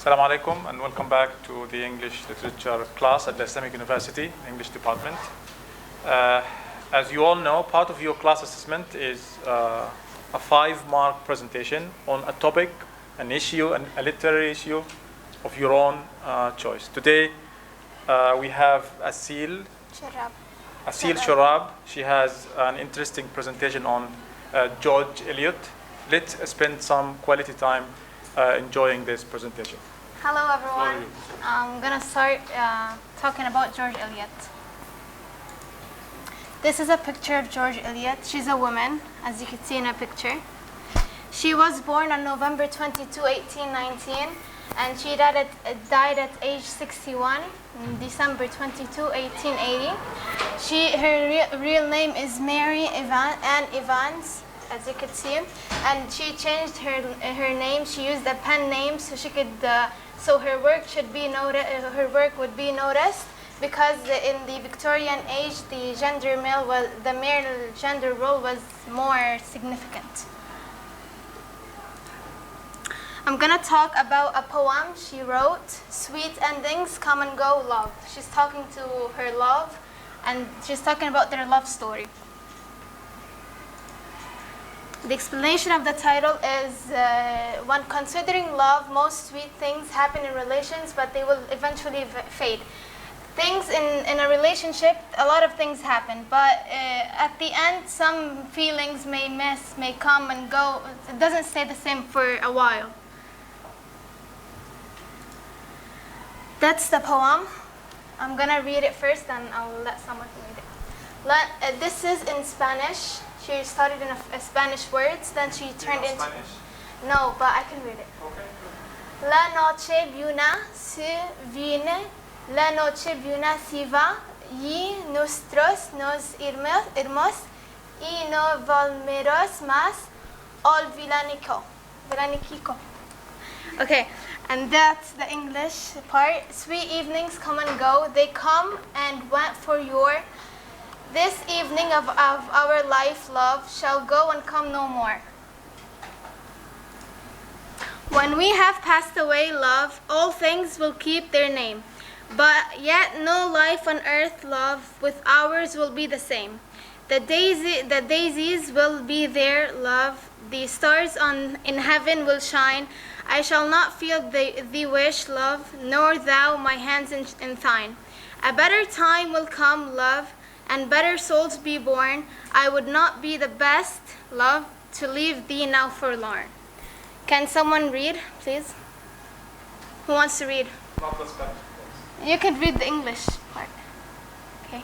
Assalamu alaikum and welcome back to the English literature class at the Islamic University, English department. As you all know, part of your class assessment is a 5-mark presentation on a topic, an issue, a literary issue of your own choice. Today we have Asil Shorab. She has an interesting presentation on George Eliot. Let's spend some quality time enjoying this presentation. Hello everyone. I'm gonna start talking about George Eliot. This is a picture of George Eliot. She's a woman, as you can see in a picture. She was born on November 22, 1819, and she died at age 61 on December 22, 1880. Her real name is Mary Ann Evans, as you can see, and she changed her name. She used a pen name so she could so her work would be noticed, because in the Victorian age the male gender role was more significant. I'm gonna talk about a poem she wrote, Sweet Endings Come and Go, Love. She's talking to her love, and she's talking about their love story. The explanation of the title is, when considering love, most sweet things happen in relations, but they will eventually fade. Things in a relationship, a lot of things happen, but at the end, some feelings may come and go. It doesn't stay the same for a while. That's the poem. I'm gonna read it first, and I'll let someone read it. This is in Spanish. She started in a Spanish words, then she turned into Spanish? No, but I can read it. Okay. La noche buena se viene, la noche buena se va, y nosotros nos iremos y no volveremos más al vilanico. Okay, and that's the English part. Sweet evenings come and go. They come and went for your. This evening of our life, love, shall go and come no more. When we have passed away, love, all things will keep their name. But yet no life on earth, love, with ours will be the same. The daisies will be there, love. The stars in heaven will shine. I shall not feel the wish, love, nor thou my hands in thine. A better time will come, love, and better souls be born. I would not be the best, love, to leave thee now forlorn. Can someone read, please? Who wants to read? Not the Spanish, please. You can read the English part. Okay.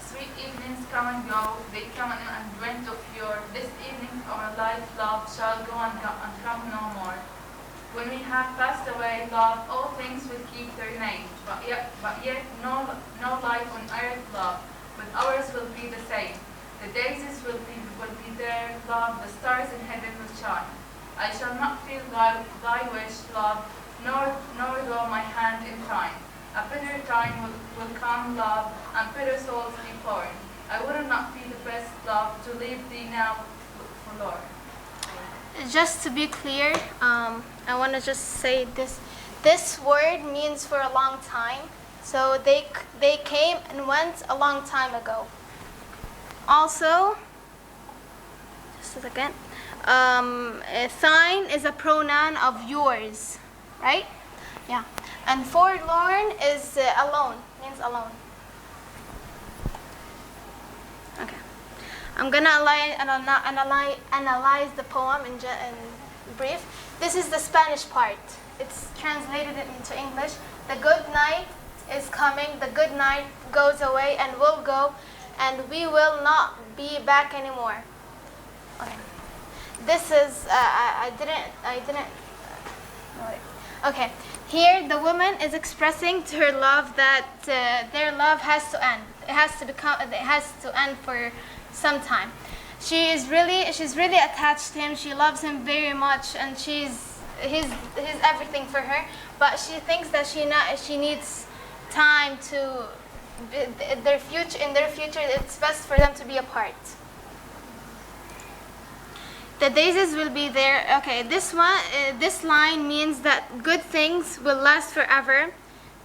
Sweet evenings come and go, they come and went of yore. This evening our life, love, shall go and come no more. When we have passed away, love, all things will keep their name. But yet no life on earth, love, but ours will be the same. The daisies will be there, love, the stars in heaven will shine. I shall not feel thy wish, love, nor go my hand in thine. A bitter time will come, love, and bitter souls be born. I would not be the best, love, to leave thee now forlorn. Just to be clear, I want to just say this. This word means for a long time. So they came and went a long time ago. Also, just a second, thine is a pronoun of yours, right? Yeah. And forlorn is alone, means alone. Okay. I'm gonna analyze the poem in brief. This is the Spanish part. It's translated into English. The good night is coming, the good night goes away and will go, and we will not be back anymore. Okay. This is I didn't okay. Here the woman is expressing to her love that their love has to end. It has to end for some time. She's really attached to him. She loves him very much, and he's everything for her, but she thinks that she needs time to in their future. It's best for them to be apart. The daisies will be there. Okay, this line means that good things will last forever.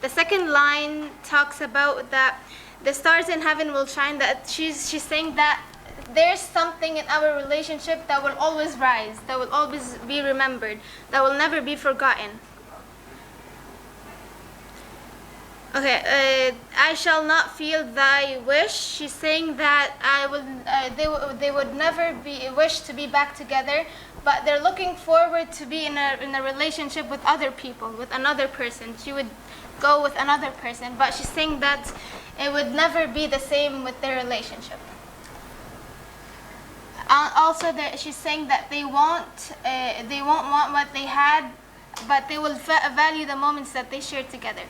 The second line talks about that the stars in heaven will shine. That she's saying that there's something in our relationship that will always rise, that will always be remembered, that will never be forgotten. Okay, I shall not feel thy wish. She's saying that they would never wish to be back together, but they're looking forward to be in a relationship with other people, with another person. She would go with another person, but she's saying that it would never be the same with their relationship. Also, she's saying that they won't want what they had, but they will value the moments that they shared together.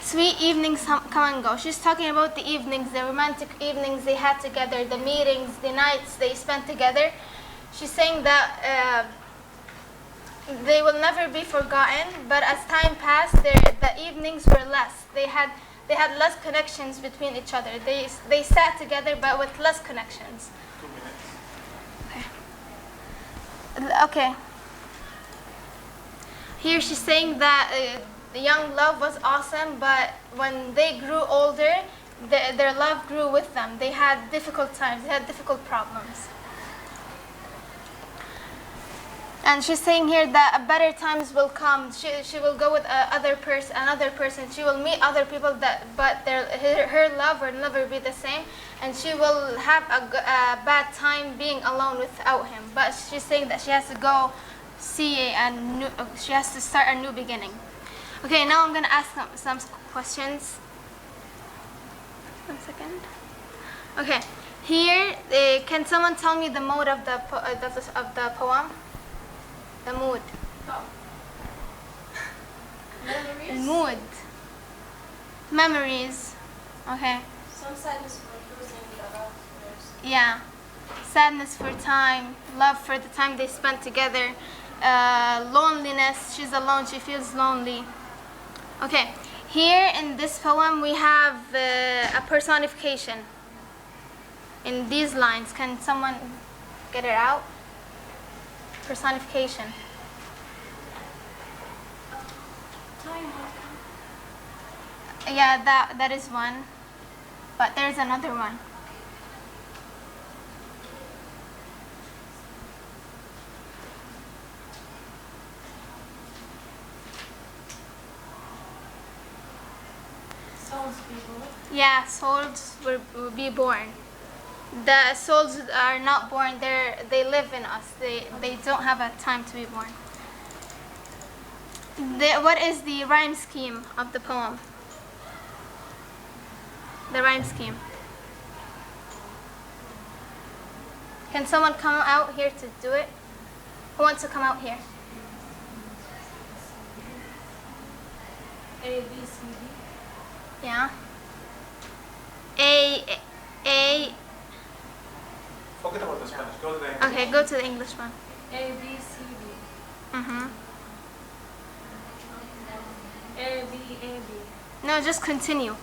Sweet evenings come and go. She's talking about the evenings, the romantic evenings they had together, the meetings, the nights they spent together. She's saying that they will never be forgotten, but as time passed, the evenings were less. They had less connections between each other. They sat together, but with less connections. 2 minutes. Okay. Here she's saying that the young love was awesome, but when they grew older, their love grew with them. They had difficult times. They had difficult problems. And she's saying here that better times will come. She will go with another person. She will meet other people, but her love will never be the same. And she will have a bad time being alone without him. But she's saying that she has to go see she has to start a new beginning. Okay, now I'm going to ask some questions. 1 second. Okay, here, can someone tell me the mode of the poem? The mood. Memories. Mood. Memories. Okay. Some sadness for losing the other person. Yeah. Sadness for time. Love for the time they spent together. Loneliness. She's alone. She feels lonely. Okay. Here in this poem we have a personification. In these lines, can someone get it out? Personification. Time. Yeah, that is one, but there's another one. Souls be born. Yeah, souls will be born. The souls are not born. They live in us. They don't have a time to be born. What is the rhyme scheme of the poem? The rhyme scheme. Can someone come out here to do it? Who wants to come out here? A, B, C, D. Yeah. A. Forget about the Spanish. Go to the English. Okay, go to the English one. A, B, C, D. Mhm. A, B, A, B. No, just continue.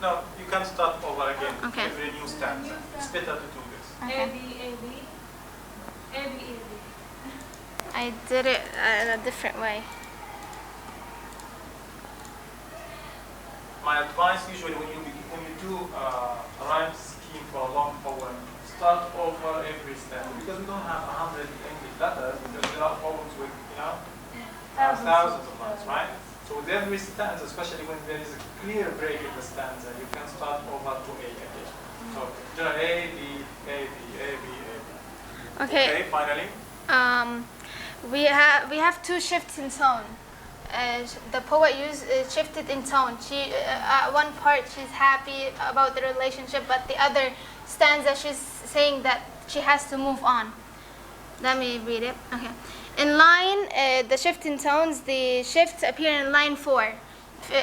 No, you can start over again. Okay. Every new stanza. It's better to do this. Okay. A, B, A, B. A, B, A, B. I did it in a different way. My advice usually when you do a rhyme scheme for a long poem, start over every stanza because we don't have 100 English letters because there are poems with thousands of lines, right? So with every stanza, especially when there is a clear break in the stanza, you can start over to A again. So A, B, A, B, A, B, A, B. Okay, finally. We have two shifts in tone. The poet shifted in tone. She at one part she's happy about the relationship, but the other stanza she's saying that she has to move on. Let me read it. Okay. In line, the shift in tones, the shifts appear in line 4.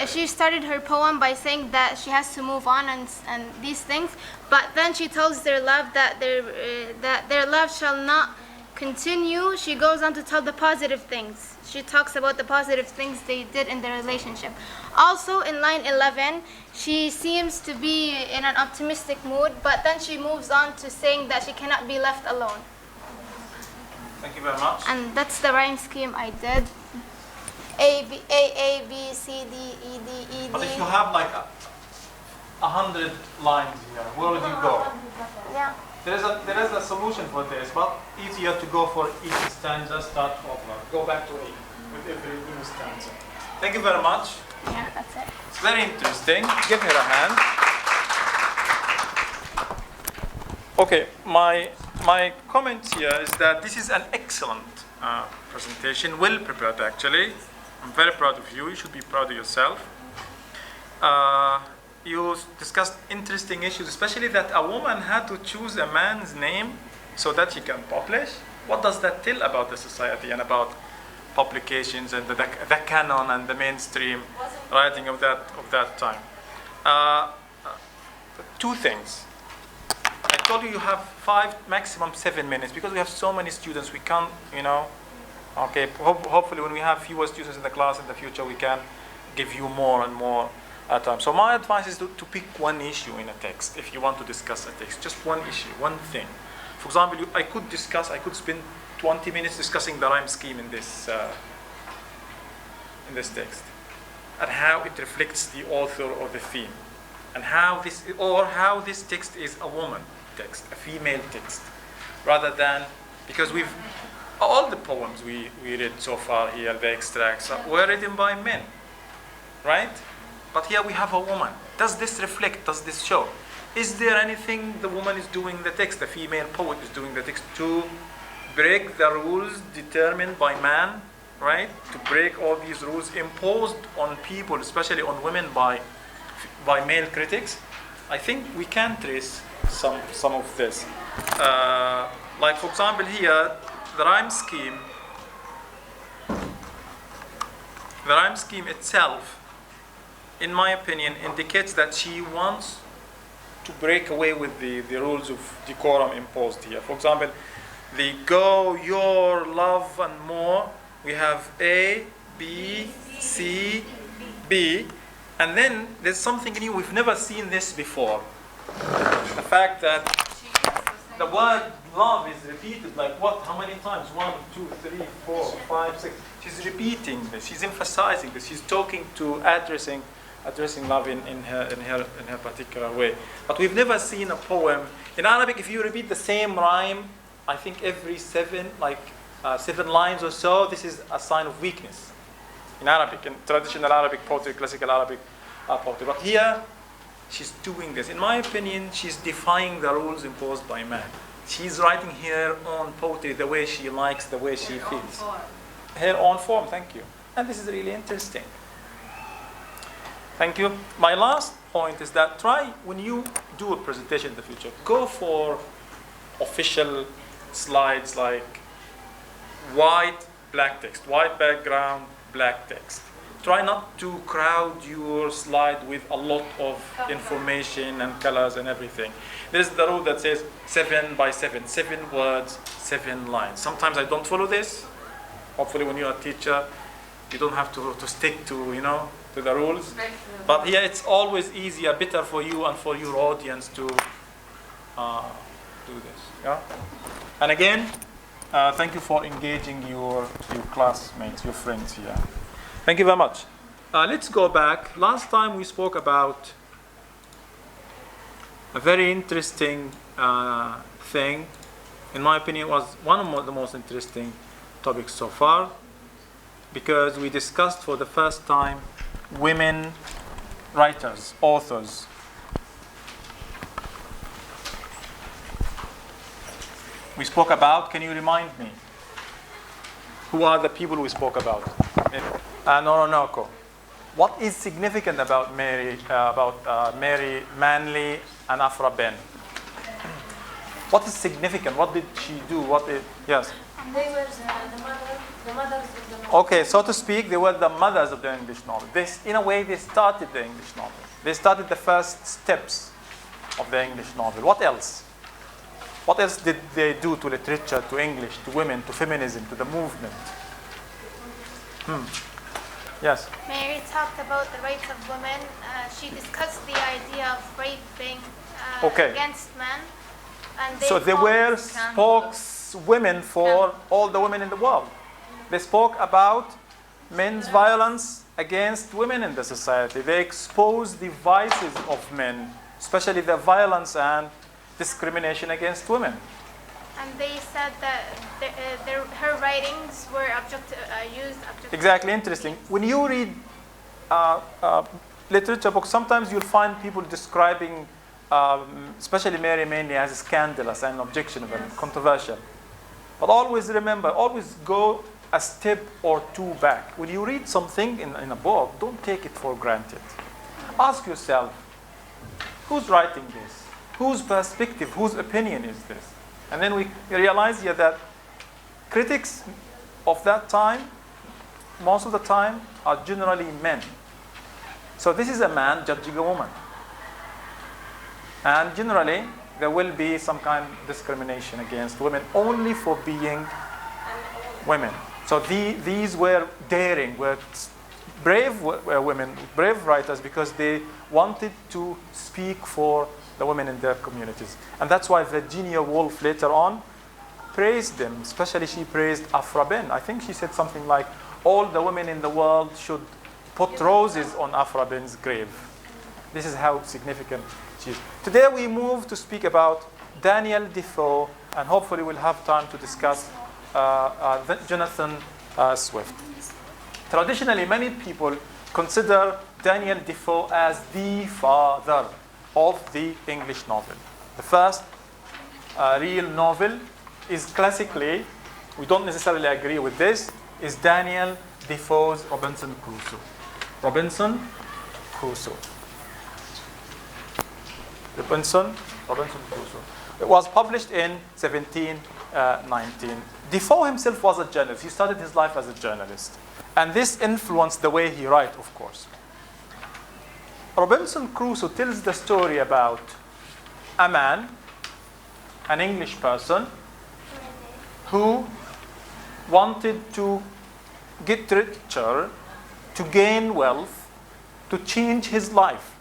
She started her poem by saying that she has to move on and these things, but then she tells their love that their love shall not continue, she goes on to tell the positive things. She talks about the positive things they did in their relationship. Also, in line 11, she seems to be in an optimistic mood, but then she moves on to saying that she cannot be left alone. Thank you very much. And that's the rhyme scheme I did. A, B, C, D, E, D, E, D. But if you have like 100 lines here, where would you go? Yeah. There is a solution for this, but easier to go for each stanza, start over. Go back to A with every new stanza. Thank you very much. Yeah, that's it. It's very interesting. Give her a hand. Okay, my comment here is that this is an excellent presentation, well prepared actually. I'm very proud of you. You should be proud of yourself. You discussed interesting issues, especially that a woman had to choose a man's name so that he can publish. What does that tell about the society and about publications and the canon and the mainstream writing of that time? Two things. I told you have 5, maximum 7 minutes because we have so many students. We can't, okay. Hopefully, when we have fewer students in the class in the future, we can give you more and more time. So my advice is to pick one issue in a text. If you want to discuss a text, just one issue, one thing. For example, I could spend 20 minutes discussing the rhyme scheme in this text, and how it reflects the author or the theme, and how this text is a woman text, a female text, rather than, because all the poems we read so far here, the extracts, were written by men, right? But here we have a woman. Does this reflect, does this show? Is there anything the woman is doing the text, the female poet is doing the text to break the rules determined by man, right? To break all these rules imposed on people, especially on women by male critics? I think we can trace some of this. Like for example here, the rhyme scheme itself, in my opinion, indicates that she wants to break away with the rules of decorum imposed here. For example, the go, your, love, and more, we have A, B, C, B, and then there's something new. We've never seen this before. The fact that the word love is repeated like what? How many times? 1, 2, 3, 4, 5, 6. She's repeating this. She's emphasizing this. She's talking to addressing love in her particular way. But we've never seen a poem in Arabic. If you repeat the same rhyme, I think every 7 lines or so, this is a sign of weakness in Arabic, in traditional Arabic poetry, classical Arabic poetry. But here, she's doing this. In my opinion, she's defying the rules imposed by man. She's writing her own poetry the way she likes, the way she feels. Her own form, thank you. And this is really interesting. Thank you. My last point is that when you do a presentation in the future, go for official slides like white, black text, white background, black text. Try not to crowd your slide with a lot of information and colors and everything. There's the rule that says 7 by 7, 7 words, 7 lines. Sometimes I don't follow this. Hopefully when you're a teacher, you don't have to stick to, to the rules. But here it's always easier, better for you and for your audience to do this. Yeah? And again, thank you for engaging your classmates, your friends here. Thank you very much. Let's go back. Last time we spoke about a very interesting thing. In my opinion, was one of the most interesting topics so far, because we discussed for the first time women writers, authors. We spoke about, can you remind me? Who are the people we spoke about? Noronoko. What is significant about Mary Manley and Afra Ben? What is significant? What did she do? Yes? They were the mothers of the novel. Okay, so to speak, they were the mothers of the English novel. In a way, they started the English novel. They started the first steps of the English novel. What else? What else did they do to literature, to English, to women, to feminism, to the movement? Yes. Mary talked about the rights of women. She discussed the idea of raping Okay. against men. And So they were spokeswomen for all the women in the world. They spoke about men's violence against women in the society. They exposed the vices of men, especially the violence and discrimination against women. And they said that her writings were used objectively. Exactly, interesting. When you read literature books, sometimes you'll find people describing, especially Mary mainly, as scandalous and objectionable and controversial. But always remember, always go a step or two back. When you read something in a book, don't take it for granted. Ask yourself, who's writing this? Whose perspective, whose opinion is this? And then we realize here that critics of that time, most of the time, are generally men. So this is a man judging a woman. And generally, there will be some kind of discrimination against women only for being women. So these were daring, were brave women, brave writers, because they wanted to speak for the women in their communities. And that's why Virginia Woolf later on praised them. Especially she praised Afra Ben. I think she said something like, all the women in the world should put roses on Afra Ben's grave. This is how significant she is. Today we move to speak about Daniel Defoe, and hopefully we'll have time to discuss Jonathan Swift. Traditionally, many people consider Daniel Defoe as the father of the English novel. The first real novel is classically, we don't necessarily agree with this, is Daniel Defoe's Robinson Crusoe. Robinson Crusoe. Robinson Crusoe. It was published in 1719. Defoe himself was a journalist. He started his life as a journalist. And this influenced the way he wrote, of course. Robinson Crusoe tells the story about a man, an English person, who wanted to get richer, to gain wealth, to change his life.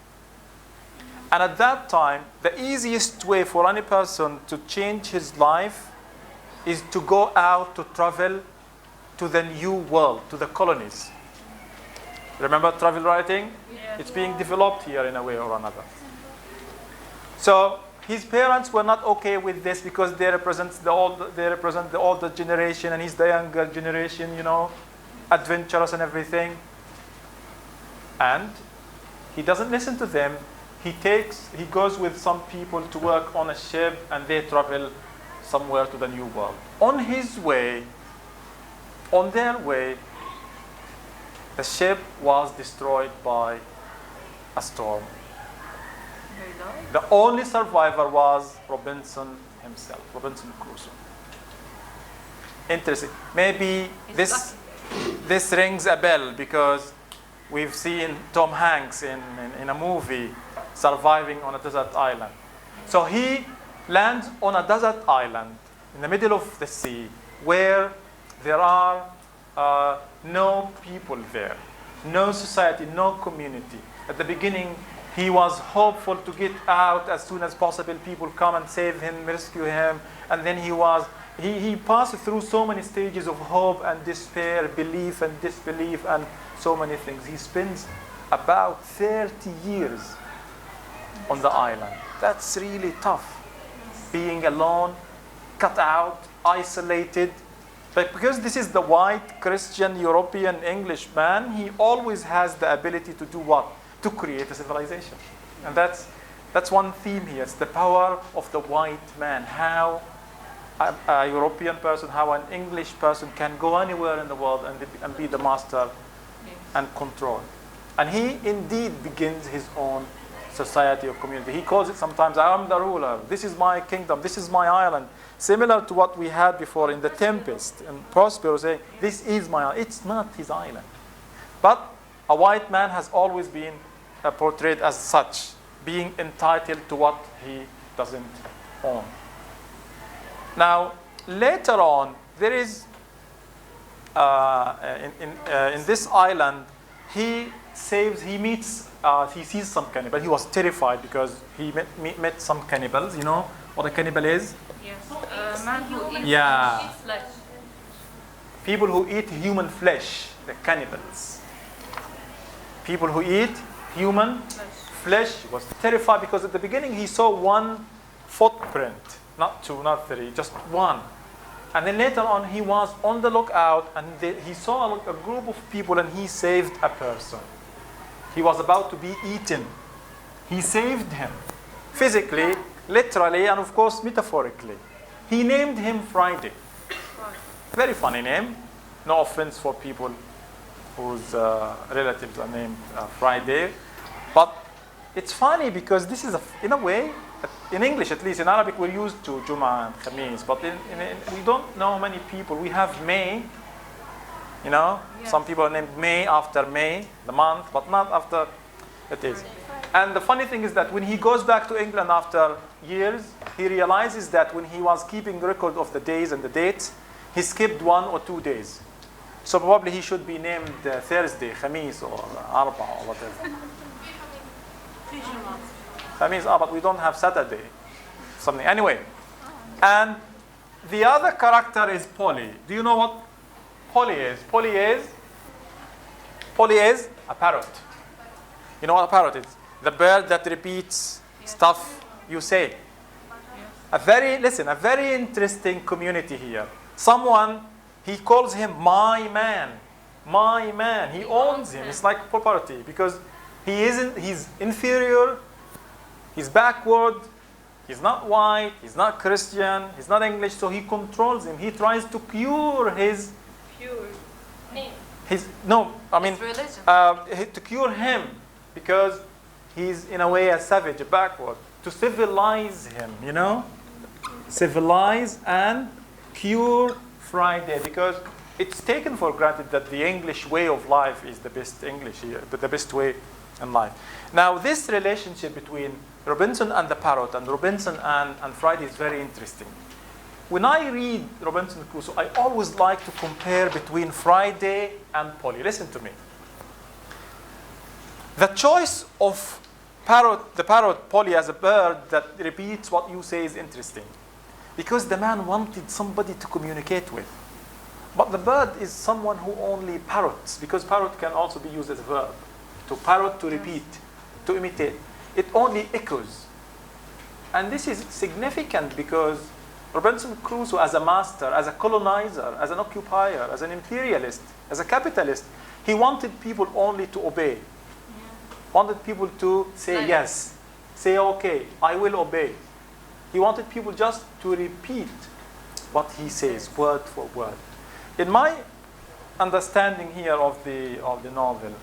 And at that time, the easiest way for any person to change his life is to go out to travel to the new world, to the colonies. Remember travel writing? Yes. It's being developed here in a way or another. So his parents were not okay with this because they represent the older generation, and he's the younger generation, adventurous and everything. And he doesn't listen to them. He goes with some people to work on a ship, and they travel somewhere to the new world. On their way, the ship was destroyed by a storm. The only survivor was Robinson himself, Robinson Crusoe. Interesting. Maybe this rings a bell because we've seen Tom Hanks in a movie surviving on a desert island. So he lands on a desert island in the middle of the sea where there are no people there, no society, no community. At the beginning, he was hopeful to get out as soon as possible. People come and save him, rescue him. And then he passed through so many stages of hope and despair, belief and disbelief, and so many things. He spends about 30 years on the island. That's really tough. Being alone, cut out, isolated. But because this is the white, Christian, European, English man, he always has the ability to do what? To create a civilization. And that's one theme here. It's the power of the white man. How a European person, how an English person can go anywhere in the world and be the master and control. And he indeed begins his own society or community. He calls it sometimes, I am the ruler. This is my kingdom. This is my island. Similar to what we had before in The Tempest. And Prospero saying, this is my island. It's not his island. But a white man has always been portrayed as such, being entitled to what he doesn't own. Now, later on, there is, in this island, he sees some cannibal. He was terrified because he met some cannibals. You know what a cannibal is? Yes. Man who eats, Yeah. eats flesh. People who eat human flesh, the cannibals. People who eat human flesh. He was terrified because at the beginning he saw one footprint, not two, not three, just one. And then later on he was on the lookout and he saw a group of people and he saved a person. He was about to be eaten. He saved him physically, literally, and of course metaphorically. He named him Friday. Very funny name. No offense for people whose relatives are named Friday. But it's funny because this is, in a way, in English at least, in Arabic we're used to Jum'ah and Khamis. But we don't know many people. We have May. You know, yes. Some people are named May after May, the month, but not after it is. And the funny thing is that when he goes back to England after years, he realizes that when he was keeping record of the days and the dates, he skipped 1 or 2 days. So probably he should be named Thursday, Khamis, or Arba, or whatever. Khamis, but we don't have Saturday. Something. Anyway. And the other character is Polly. Do you know what Polly is? Polly is a parrot. You know what a parrot is? The bird that repeats stuff you say. A very interesting community here. Someone, he calls him my man. My man. He owns him. It's like property because he's inferior, he's backward, he's not white, he's not Christian, he's not English, so he controls him. He tries to cure his religion. To cure him because he's in a way a savage, a backward. To civilize him, you know? Civilize and cure Friday because it's taken for granted that the English way of life is the best English here, but the best way in life. Now, this relationship between Robinson and the parrot and Robinson and Friday is very interesting. When I read Robinson Crusoe, I always like to compare between Friday and Polly. Listen to me. The choice of the parrot Polly as a bird that repeats what you say is interesting because the man wanted somebody to communicate with. But the bird is someone who only parrots because parrot can also be used as a verb. To parrot, to repeat, to imitate. It only echoes. And this is significant because Robinson Crusoe as a master, as a colonizer, as an occupier, as an imperialist, as a capitalist, he wanted people only to obey. Wanted people to say yes, say okay, I will obey. He wanted people just to repeat what he says, word for word. In my understanding here of the novel,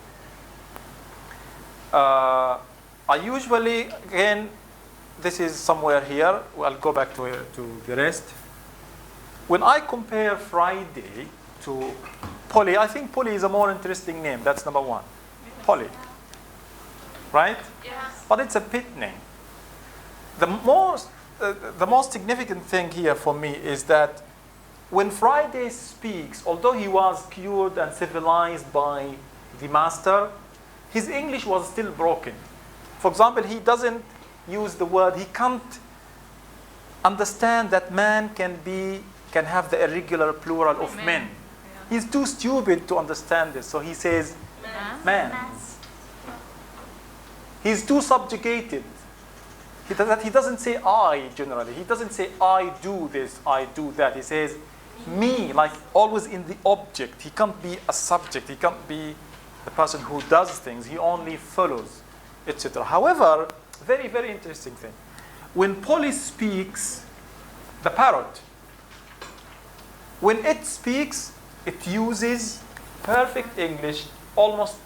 I usually, again, this is somewhere here. I'll go back to the rest. When I compare Friday to Polly, I think Polly is a more interesting name. That's number one. Polly. Right? Yes. But it's a pet name. The most significant thing here for me is that when Friday speaks, although he was cured and civilized by the master, his English was still broken. For example, he doesn't use the word, he can't understand that man can have the irregular plural of men. Yeah. He's too stupid to understand this, so he says man. He's too subjugated. He doesn't say I generally. He doesn't say I do this, I do that. He says me, like always in the object. He can't be a subject. He can't be the person who does things. He only follows, etc. However, very, very interesting thing. When Polly speaks, the parrot, when it speaks, it uses perfect English, almost,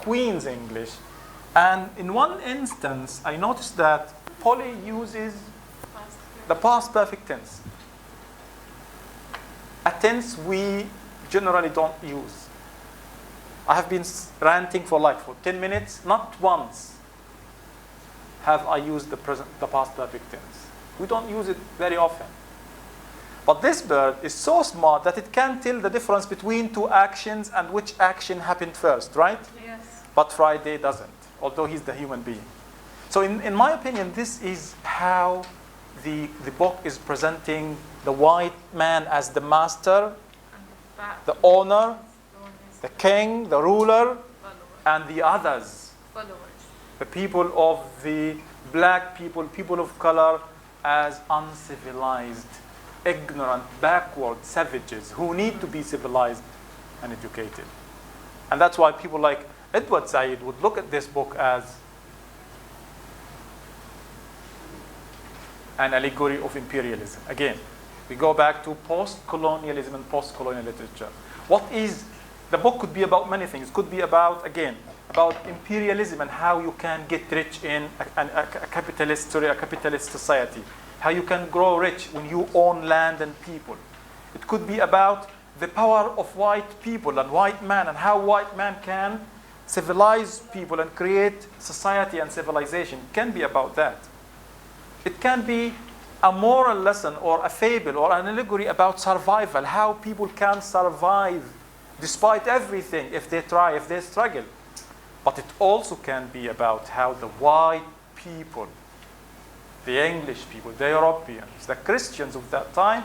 Queen's English. And in one instance, I noticed that Polly uses the past perfect tense. A tense we generally don't use. I have been ranting for 10 minutes. Not once have I used the past perfect tense. We don't use it very often. But this bird is so smart that it can tell the difference between two actions and which action happened first, right? Yes. But Friday doesn't, although he's the human being. So in my opinion, this is how the book is presenting the white man as the master, the owner, the king, the ruler, and the others, the people of the black people, people of color, as uncivilized, ignorant, backward savages who need to be civilized and educated. And that's why people like Edward Said would look at this book as an allegory of imperialism. Again, we go back to post-colonialism and post-colonial literature. The book could be about many things. It could be about, again, about imperialism and how you can get rich in a capitalist society. How you can grow rich when you own land and people. It could be about the power of white people and white man and how white man can civilize people and create society and civilization. It can be about that. It can be a moral lesson or a fable or an allegory about survival, how people can survive despite everything if they try, if they struggle. But it also can be about how the white people, the English people, the Europeans, the Christians of that time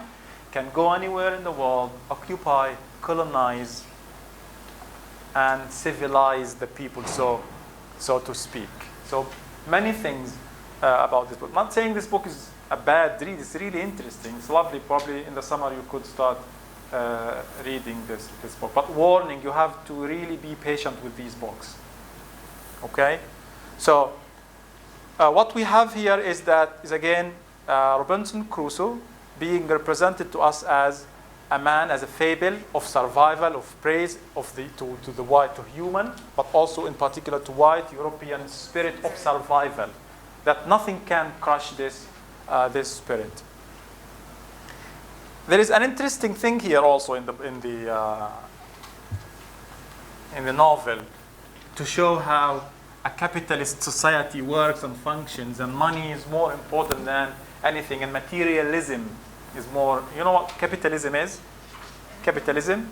can go anywhere in the world, occupy, colonize, and civilize the people, so to speak. So many things about this book. I'm not saying this book is a bad read. It's really interesting. It's lovely. Probably in the summer you could start reading this book. But warning, you have to really be patient with these books. Okay? So what we have here is again Robinson Crusoe being represented to us as a man, as a fable of survival, of praise to the white, to human, but also in particular to white European spirit of survival. That nothing can crush this spirit. There is an interesting thing here also in the novel to show how a capitalist society works and functions, and money is more important than anything, and materialism is more. You know what capitalism is? Capitalism.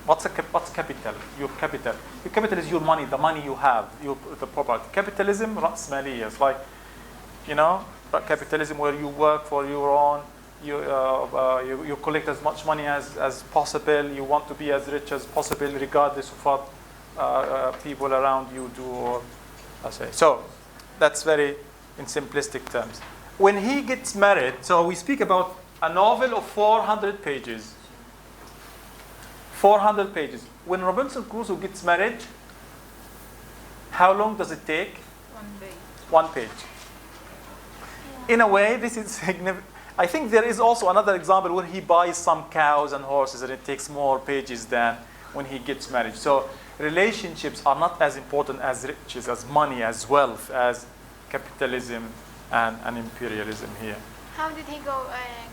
What's capital? Your capital. Your capital is your money, the money you have, the property. Capitalism, رأس مالية. It's like, capitalism where you work for your own. You collect as much money as possible. You want to be as rich as possible, regardless of what people around you do. Or so that's very in simplistic terms. When he gets married, so we speak about a novel of 400 pages. 400 pages. When Robinson Crusoe gets married, how long does it take? 1 page. 1 page. In a way, this is significant. I think there is also another example where he buys some cows and horses, and it takes more pages than when he gets married. So relationships are not as important as riches, as money, as wealth, as capitalism and imperialism here. How did he go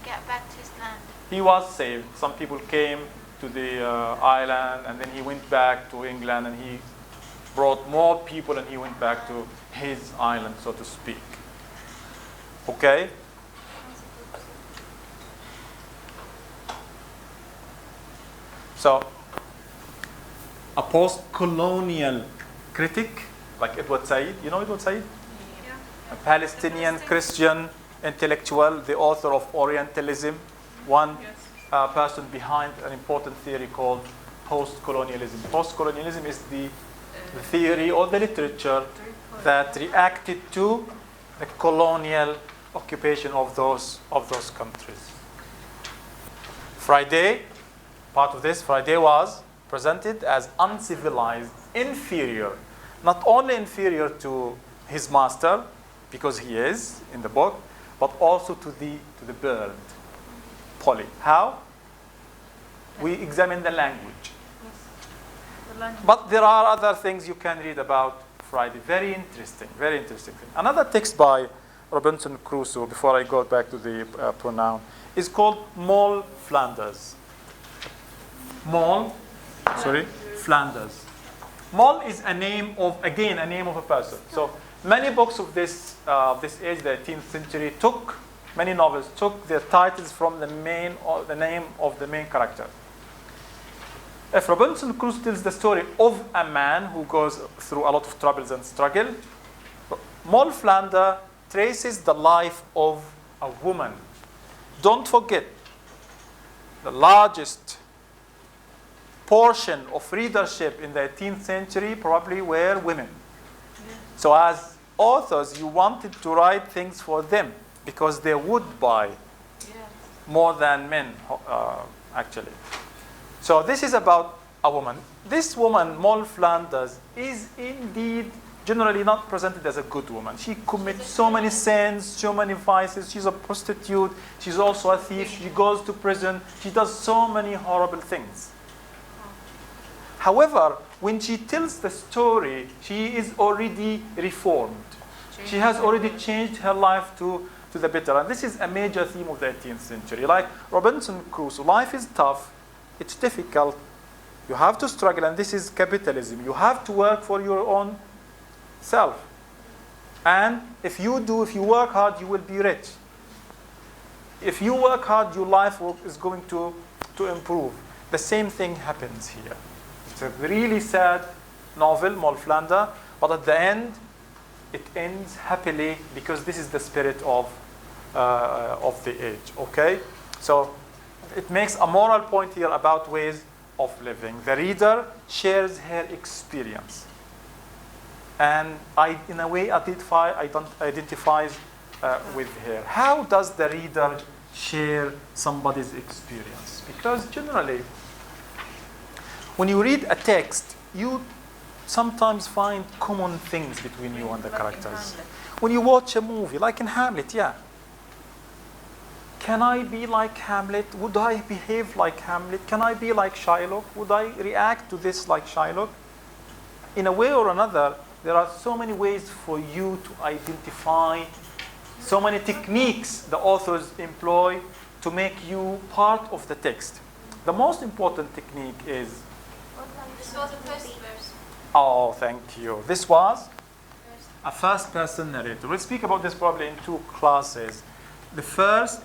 get back to his land? He was saved. Some people came to the island, and then he went back to England, and he brought more people, and he went back to his island, so to speak. Okay? So, a post-colonial critic, like Edward Said. You know Edward Said? Yeah. A Palestinian Christian intellectual, the author of Orientalism, one person behind an important theory called post-colonialism. Post-colonialism is the theory or the literature that reacted to the colonial occupation of those countries. Friday, part of this, Friday was presented as uncivilized, inferior, not only inferior to his master, because he is in the book, but also to the bird, Polly. How? We examine the language. But there are other things you can read about Friday. Very interesting thing. Another text by Robinson Crusoe, before I go back to the pronoun, is called Moll Flanders. Flanders. Moll is a name of a person. So many books of this age, the 18th century, took many novels took their titles from the name of the main character. If Robinson Crusoe tells the story of a man who goes through a lot of troubles and struggle, Moll Flanders traces the life of a woman. Don't forget, the largest portion of readership in the 18th century probably were women. So as authors, you wanted to write things for them because they would buy more than men, actually. So this is about a woman. This woman, Moll Flanders, is indeed generally not presented as a good woman. She commits so many sins, so many vices. She's a prostitute. She's also a thief. She goes to prison. She does so many horrible things. However, when she tells the story, she is already reformed. She has already changed her life to the better. And this is a major theme of the 18th century. Like Robinson Crusoe, life is tough. It's difficult. You have to struggle, and this is capitalism. You have to work for your own self. And if you work hard, you will be rich. If you work hard, your life is going to improve. The same thing happens here. It's a really sad novel, Moll Flanders, but at the end, it ends happily because this is the spirit of the age. Okay, so it makes a moral point here about ways of living. The reader shares her experience, and in a way identifies with her. How does the reader share somebody's experience? Because generally, when you read a text, you sometimes find common things between you and the characters. When you watch a movie, like in Hamlet, can I be like Hamlet? Would I behave like Hamlet? Can I be like Shylock? Would I react to this like Shylock? In a way or another, there are so many ways for you to identify, so many techniques the authors employ to make you part of the text. The most important technique is... This was the first verse. Oh, thank you. This was a first-person narrator. We'll speak about this probably in 2 classes. The first-person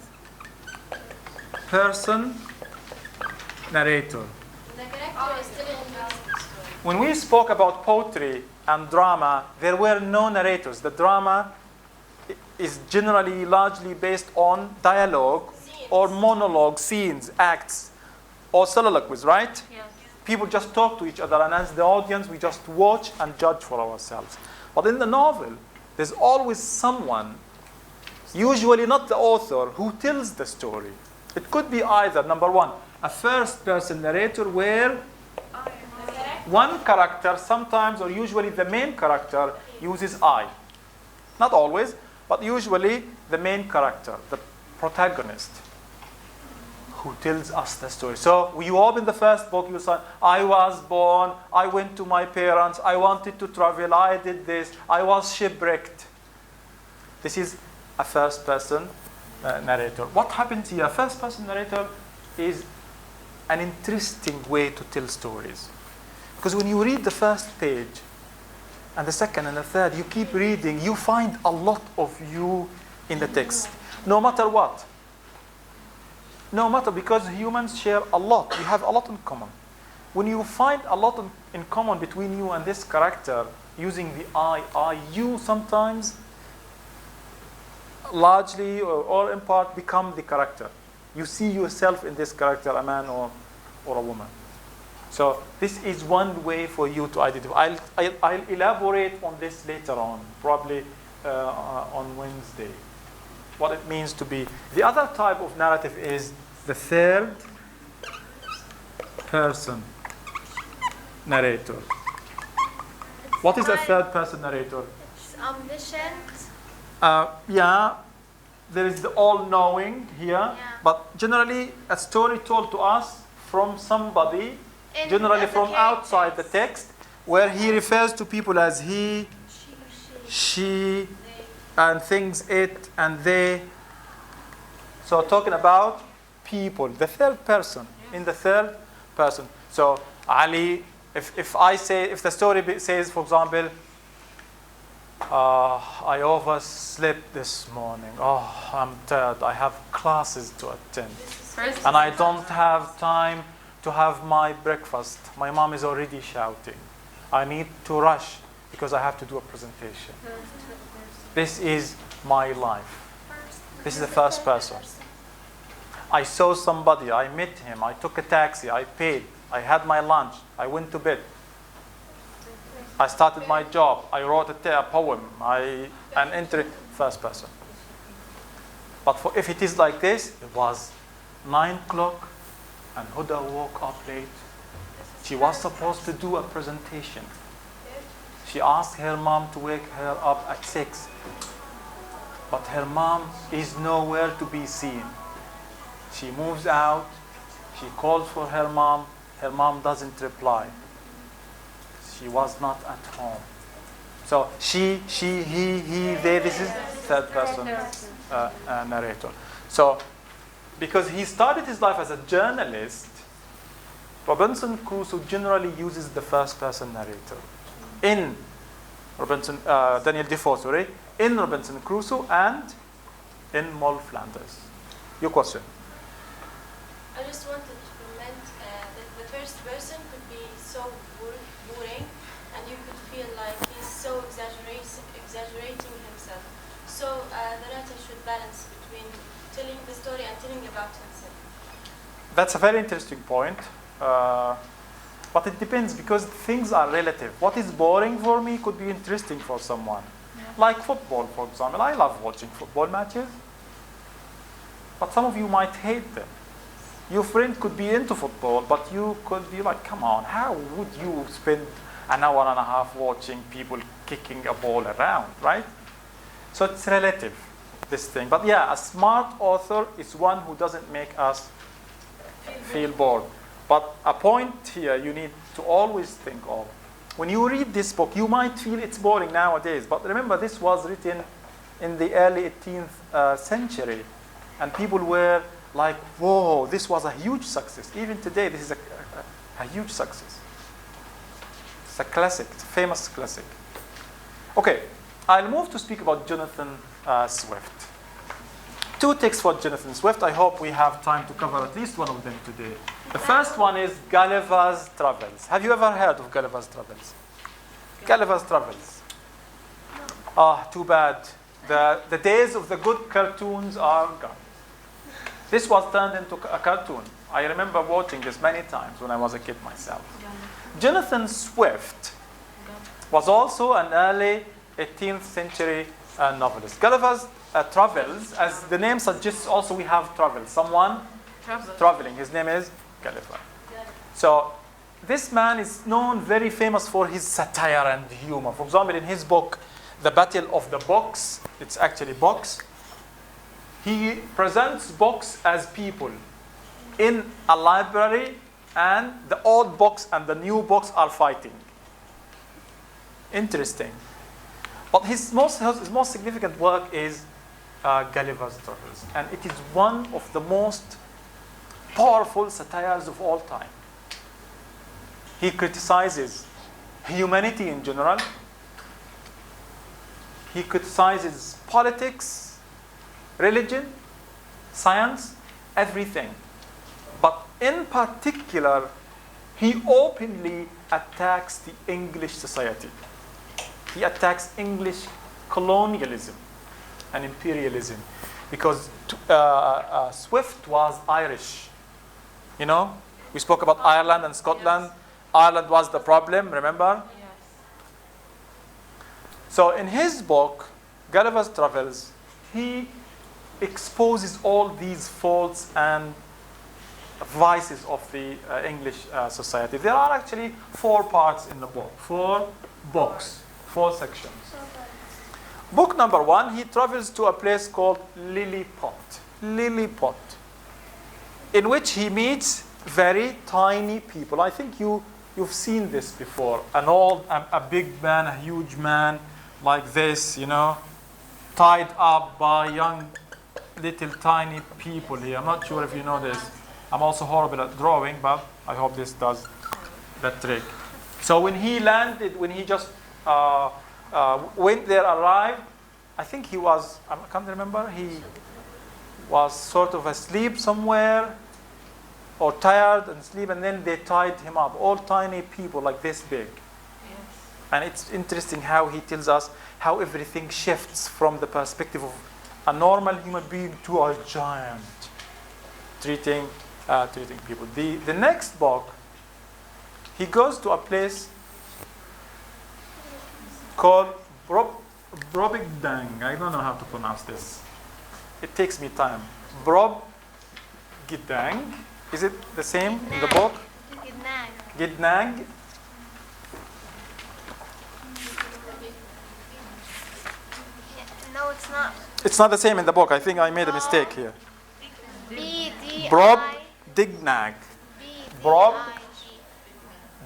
narrator. The character is still in the story. When we spoke about poetry and drama, there were no narrators. The drama is generally largely based on dialogue or monologue, scenes, acts, or soliloquies, right? Yes. People just talk to each other, and as the audience, we just watch and judge for ourselves. But in the novel, there's always someone, usually not the author, who tells the story. It could be either, number one, a first-person narrator where one character, sometimes or usually the main character, uses I. Not always, but usually the main character, the protagonist, who tells us the story. So you open the first book, you say, I was born, I went to my parents, I wanted to travel, I did this, I was shipwrecked. This is a first-person narrator. What happens here? A first-person narrator is an interesting way to tell stories. Because when you read the first page, and the second and the third, you keep reading, you find a lot of you in the text. No matter what. No matter, because humans share a lot. We have a lot in common. When you find a lot in common between you and this character, using the I, you sometimes largely or in part become the character. You see yourself in this character, a man or a woman. So this is one way for you to identify. I'll elaborate on this later on, probably on Wednesday, what it means to be. The other type of narrative is the third person narrator. What is a third person narrator? It's omniscient. There is the all-knowing here, but generally a story told to us from somebody, generally from outside the text, where he refers to people as he, she, and things, it, and they. So talking about people, the third person, in the third person. So Ali, if the story says, for example, I overslept this morning. Oh, I'm tired. I have classes to attend. First, And I don't have time to have my breakfast. My mom is already shouting. I need to rush because I have to do a presentation. This is my life. This is the first person. I saw somebody, I met him, I took a taxi, I paid, I had my lunch, I went to bed. I started my job, I wrote a poem, an entry, first person. But if it is like this, it was 9 o'clock and Huda woke up late. She was supposed to do a presentation. She asked her mom to wake her up at 6. But her mom is nowhere to be seen. She moves out, she calls for her mom doesn't reply. She was not at home. So she, he, they, this is third person narrator. So, because he started his life as a journalist, Robinson Crusoe generally uses the first person narrator. In Daniel Defoe, sorry, in Robinson Crusoe and in Moll Flanders. Your question? I just wanted to comment that the first person could be so boring, and you could feel like he's so exaggerating himself. So the writer should balance between telling the story and telling about himself. That's a very interesting point. But it depends because things are relative. What is boring for me could be interesting for someone. Like football, for example. I love watching football matches. But some of you might hate them. Your friend could be into football, but you could be like, come on, how would you spend an hour and a half watching people kicking a ball around, right? So it's relative, this thing. But yeah, a smart author is one who doesn't make us feel bored. But a point here you need to always think of. When you read this book, you might feel it's boring nowadays. But remember, this was written in the early 18th century. And people were like, whoa, this was a huge success. Even today, this is a huge success. It's a classic, it's a famous classic. Okay, I'll move to speak about Jonathan Swift. 2 texts for Jonathan Swift. I hope we have time to cover at least one of them today. The first one is Gulliver's Travels. Have you ever heard of Gulliver's Travels? Gulliver's Travels. Ah, too bad. The days of the good cartoons are gone. This was turned into a cartoon. I remember watching this many times when I was a kid myself. Jonathan Swift was also an early 18th century novelist. Gulliver's Travels, as the name suggests, also we have travel. Someone traveling. His name is Gulliver. So this man is known, very famous for his satire and humor. For example, in his book, The Battle of the Books, it's actually books. He presents books as people in a library, and the old books and the new books are fighting. Interesting. But his most significant work is Gulliver's Travels. And it is one of the most powerful satires of all time. He criticizes humanity in general. He criticizes politics, religion, science, everything. But in particular, he openly attacks the English society. He attacks English colonialism and imperialism, because Swift was Irish. You know, we spoke about Ireland and Scotland. Yes. Ireland was the problem, remember? Yes. So in his book, Gulliver's Travels, he exposes all these faults and vices of the English society. There are actually 4 parts in the book, 4 books, 4 sections. Book number 1, he travels to a place called Lilliput, in which he meets very tiny people. I think you've seen this before. A big man, a huge man like this, you know, tied up by young little tiny people here. I'm not sure if you know this. I'm also horrible at drawing, but I hope this does that trick. So when he landed, when he just when they arrived, I think he was, I can't remember, he was sort of asleep somewhere or tired and asleep, and then they tied him up. All tiny people like this big. And it's interesting how he tells us how everything shifts from the perspective of a normal human being to a giant treating people. The next book, he goes to a place called Brobigdang. I don't know how to pronounce this. It takes me time. Brobigdang. Is it the same in the book? Gidnag. No, it's not. It's not the same in the book. I think I made a mistake here. B-D-I. Brobdignag. B-D-I-G.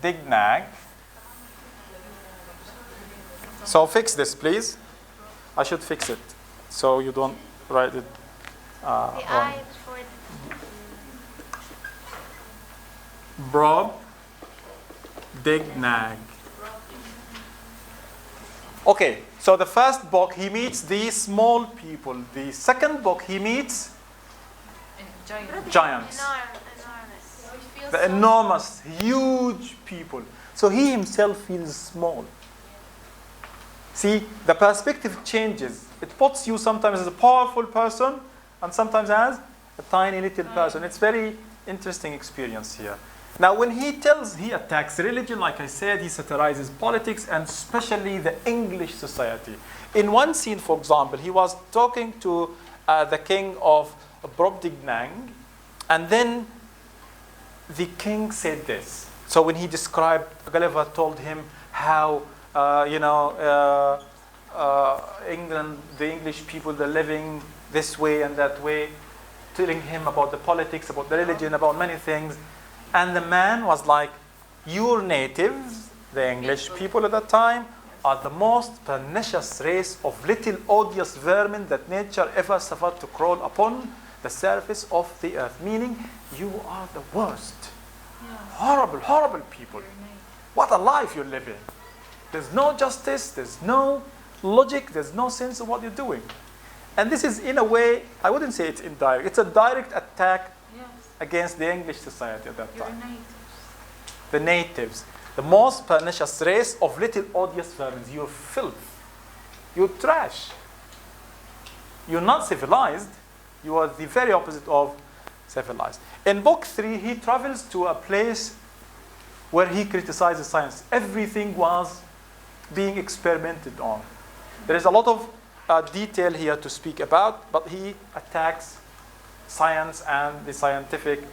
Dignag. So fix this, please. I should fix it so you don't write it The wrong. I is for Brobdignag. Okay, so the first book he meets these small people. The second book he meets giants. enormous. The enormous, huge people. So he himself feels small. See, the perspective changes. It puts you sometimes as a powerful person and sometimes as a tiny little person. It's very interesting experience here. Now, when he attacks religion, like I said, he satirizes politics and especially the English society. In one scene, for example, he was talking to the king of Brobdignag, and then the king said this. So when he described, Gulliver told him how, England, the English people, they're living this way and that way, telling him about the politics, about the religion, about many things. And the man was like, your natives, the English people at that time, are the most pernicious race of little odious vermin that nature ever suffered to crawl upon the surface of the earth. Meaning, you are the worst. Horrible, horrible people. What a life you're living. There's no justice, there's no logic, there's no sense of what you're doing. And this is, in a way, I wouldn't say it's indirect. It's a direct attack against the English society at that time. The natives. The most pernicious race of little odious vermin. You're filth. You're trash. You're not civilized. You are the very opposite of civilized. In book 3, he travels to a place where he criticizes science. Everything was being experimented on. There is a lot of detail here to speak about, but he attacks science and the scientific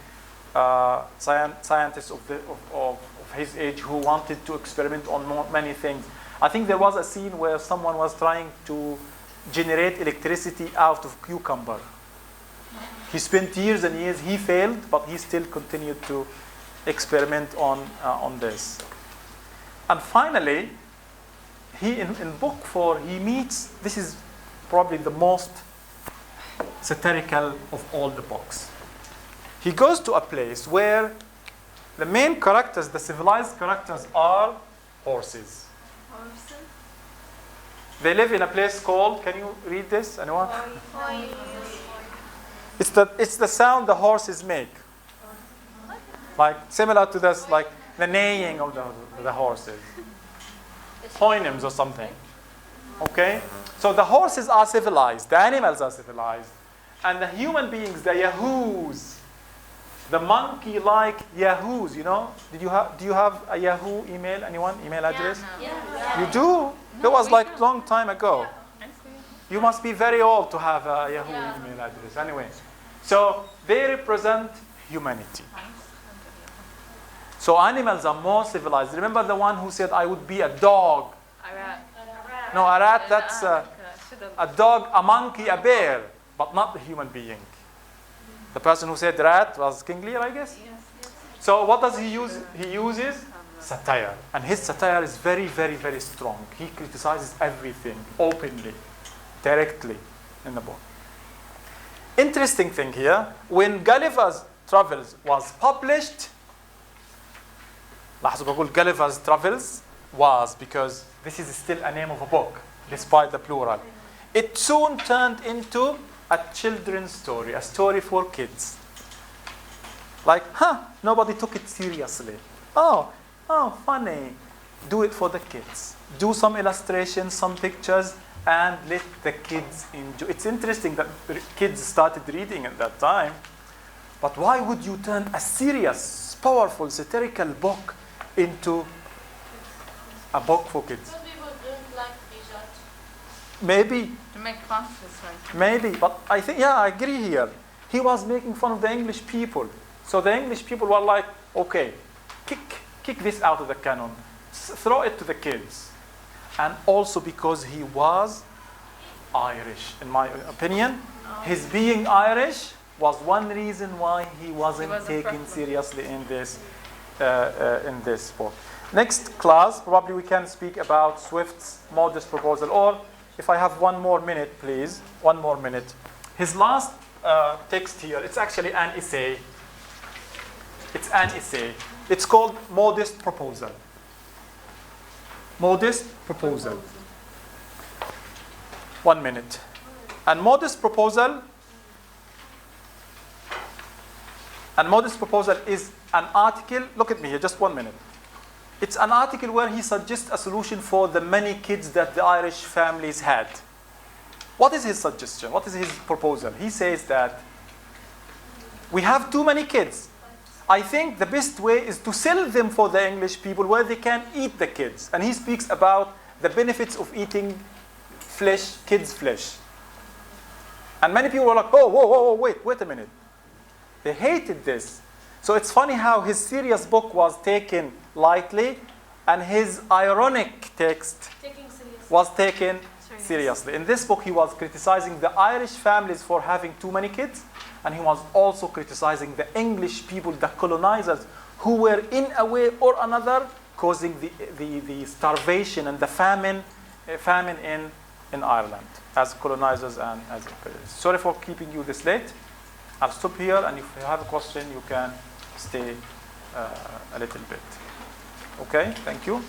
scientists of his age who wanted to experiment on many things. I think there was a scene where someone was trying to generate electricity out of cucumber. He spent years and years. He failed, but he still continued to experiment on this. And finally, he in book 4 he meets. This is probably the most satirical of all the books. He goes to a place where the main characters, the civilized characters, are horses. They live in a place called, can you read this, anyone? It's the sound the horses make. Like, similar to this, like the neighing of the horses. Houyhnhnms or something. Okay? So the horses are civilized, the animals are civilized, and the human beings, the yahoos, the monkey-like yahoos, you know? Do you have a Yahoo email? Anyone? Email address? You do? That was like long time ago. You must be very old to have a Yahoo email address. Anyway, so they represent humanity. So animals are more civilized. Remember the one who said, I would be a dog. No, a rat, that's a dog, a monkey, a bear, but not a human being. The person who said rat was King Lear, I guess? So what does he use? He uses satire. And his satire is very, very, very strong. He criticizes everything openly, directly in the book. Interesting thing here, when Gulliver's Travels was published, لاحظوا بقول Gulliver's Travels, was, because this is still a name of a book, despite the plural. It soon turned into a children's story, a story for kids. Like, nobody took it seriously. Oh, funny. Do it for the kids. Do some illustrations, some pictures, and let the kids enjoy. It's interesting that kids started reading at that time. But why would you turn a serious, powerful, satirical book into a book for kids? Some people don't like to be judged. Maybe. To make fun of this, right? Maybe, but I think, I agree here. He was making fun of the English people. So the English people were like, okay, kick this out of the canon. Throw it to the kids. And also because he was Irish, in my opinion. His being Irish was one reason why he wasn't taken seriously in this book. Next class, probably we can speak about Swift's modest proposal, or if I have 1 more minute, please, 1 more minute. His last text here, it's actually an essay. It's an essay. It's called Modest Proposal. Modest Proposal. 1 minute. And Modest Proposal is an article. Look at me here, just 1 minute. It's an article where he suggests a solution for the many kids that the Irish families had. What is his suggestion? What is his proposal? He says that we have too many kids. I think the best way is to sell them for the English people where they can eat the kids. And he speaks about the benefits of eating flesh, kids' flesh. And many people were like, whoa, wait a minute. They hated this. So it's funny how his serious book was taken lightly and his ironic text was taken seriously. In this book, he was criticizing the Irish families for having too many kids, and he was also criticizing the English people, the colonizers, who were in a way or another causing the starvation and the famine in Ireland as colonizers and as imperialists. Sorry for keeping you this late. I'll stop here, and if you have a question, you can stay a little bit. Okay, thank you.